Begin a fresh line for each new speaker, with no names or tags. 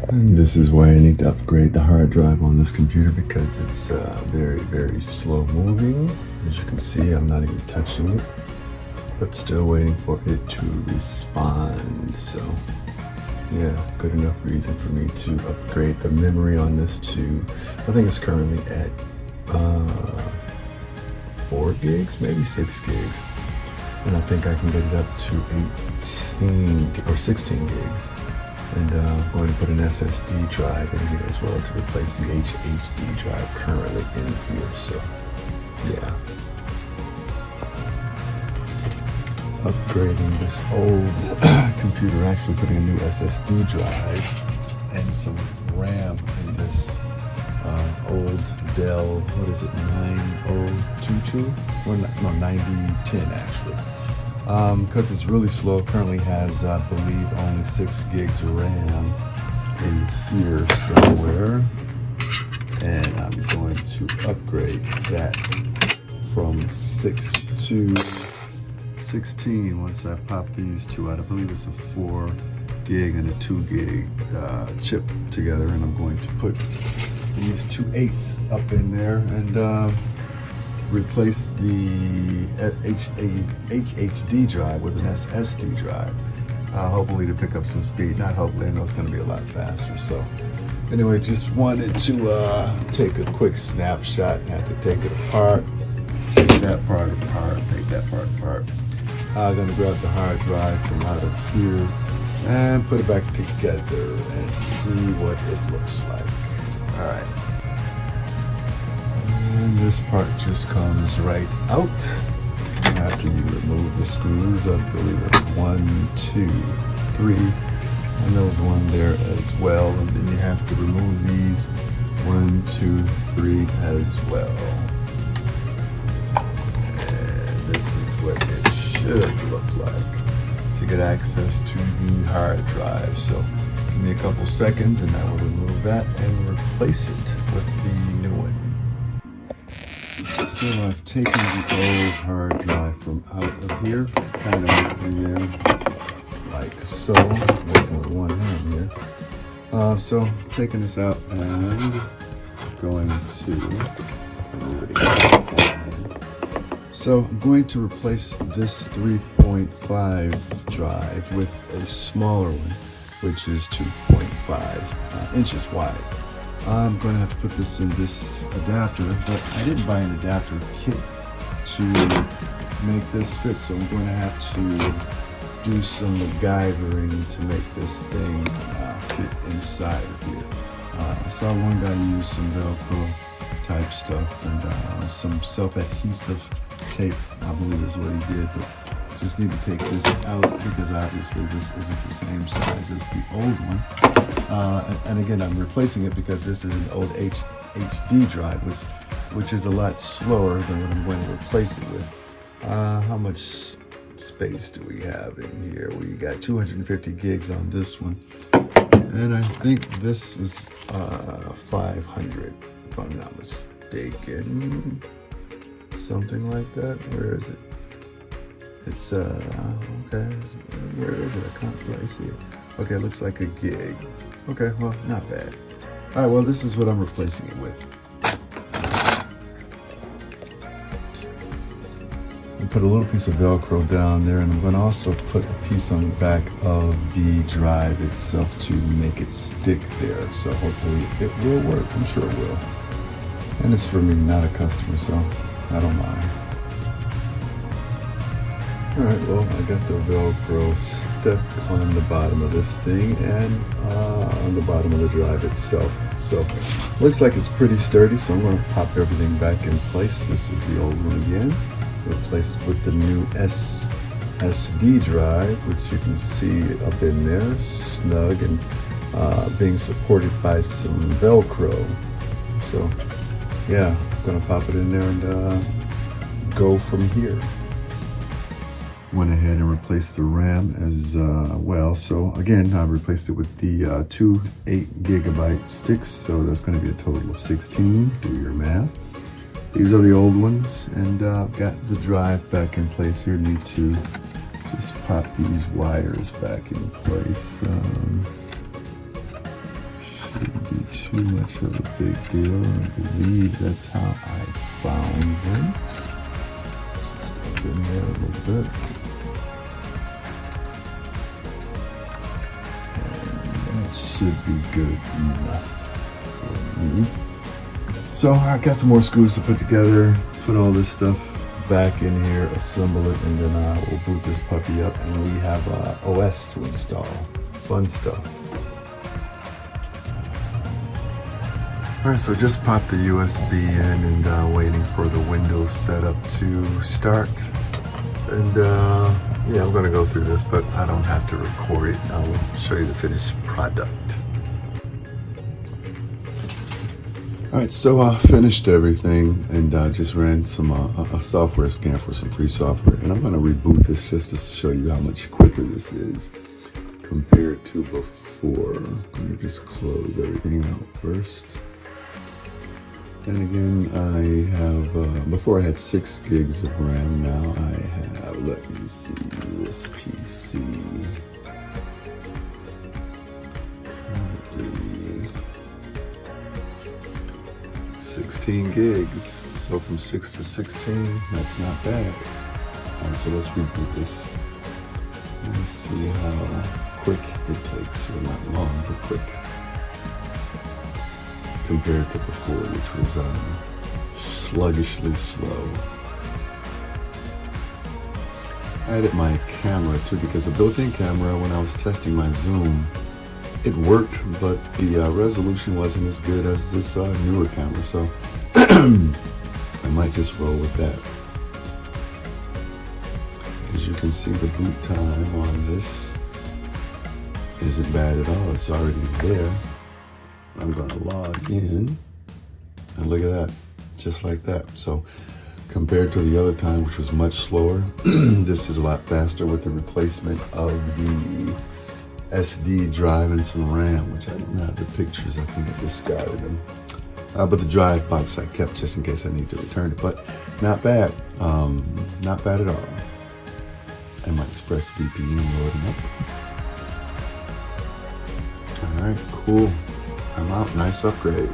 And this is why I need to upgrade the hard drive on this computer, because it's very slow moving. As you can see, I'm not even touching it, but still waiting for it to respond. So yeah, good enough reason for me to upgrade the memory on this to, I think it's currently at 4 gigs, maybe 6 gigs. And I think I can get it up to 18 or 16 gigs. And I'm going to put an SSD drive in here as well to replace the HDD drive currently in here. So yeah, upgrading this old computer, actually putting a new SSD drive and some RAM in this old Dell, what is it, 9022? Or no, 9010 actually. Because it's really slow. Currently has, I believe, only 6 gigs of RAM in here somewhere. And I'm going to upgrade that from 6 to 16 once I pop these two out. I believe it's a 4 gig and a 2 gig chip together, and I'm going to put these 2 8s up in there and replace the HDD drive with an SSD drive, hopefully to pick up some speed. Not hopefully, I know it's going to be a lot faster. So anyway, just wanted to take a quick snapshot. I had to take it apart, take that part apart, take that part apart. I'm going to grab the hard drive from out of here and put it back together and see what it looks like. All right. And this part just comes right out after you remove the screws. I believe it's 1, 2, 3, and there's one there as well. And then you have to remove these 1, 2, 3 as well. And this is what it should look like to get access to the hard drive. So give me a couple seconds and I will remove that and replace it with the new one. So I've taken the old hard drive from out of here, kind of in there, like so. I'm working with one hand here. So taking this out and going to move it again. So I'm going to replace this 3.5 drive with a smaller one, which is 2.5 inches wide. I'm going to have to put this in this adapter, but I didn't buy an adapter kit to make this fit, so I'm going to have to do some MacGyvering to make this thing fit inside of here. I saw one guy use some Velcro type stuff and some self-adhesive tape, I believe is what he did, but just need to take this out because obviously this isn't the same size as the old one. And again, I'm replacing it because this is an old HD drive, which is a lot slower than what I'm going to replace it with. How much space do we have in here? We got 250 gigs on this one, and I think this is 500, if I'm not mistaken. Something like that. Where is it? It's okay. Where is it? I can't really see it. Okay, it looks like a gig. Okay, well, not bad. All right, well, this is what I'm replacing it with. I put a little piece of Velcro down there, and I'm going to also put a piece on the back of the drive itself to make it stick there. So hopefully it will work. I'm sure it will. And it's for me, not a customer, so I don't mind. Alright, well, I got the Velcro stuck on the bottom of this thing and on the bottom of the drive itself. So, looks like it's pretty sturdy, so I'm going to pop everything back in place. This is the old one again, replaced with the new SSD drive, which you can see up in there, snug and being supported by some Velcro. So, yeah, I'm going to pop it in there and go from here. Went ahead and replaced the RAM as well. So again, I replaced it with the 2 8GB sticks. So that's going to be a total of 16. Do your math. These are the old ones, and got the drive back in place here. Need to just pop these wires back in place. too much of a big deal. I believe that's how I found them. Just up in there a little bit. And that should be good enough for me. So I got some more screws to put together, put all this stuff back in here, assemble it, and then I will boot this puppy up, and we have OS to install. Fun stuff. Alright, so just popped the USB in and waiting for the Windows setup to start. And yeah, I'm gonna go through this, but I don't have to record it. I'll show you the finished product. Alright, so I finished everything and just ran some a software scan for some free software, and I'm going to reboot this just to show you how much quicker this is compared to before. Let me just close everything out first. And again, I have, before I had 6 gigs of RAM, now I have, let me see, this PC. Currently 16 gigs, so from 6 to 16, that's not bad. Alright, so let's reboot this. Let me see how quick it takes, or not long, but quick, compared to before, which was sluggishly slow. I added my camera too, because the built-in camera, when I was testing my zoom, it worked, but the resolution wasn't as good as this newer camera, so I might just roll with that. As you can see, the boot time on this isn't bad at all. It's already there. I'm gonna log in, and look at that, just like that. So compared to the other time, which was much slower, this is a lot faster with the replacement of the SD drive and some RAM, which I don't have the pictures. I think I discarded them. But the drive box I kept just in case I need to return it. But not bad. Not bad at all. And my Express VPN loading up. Alright, cool. I'm out. Nice upgrade.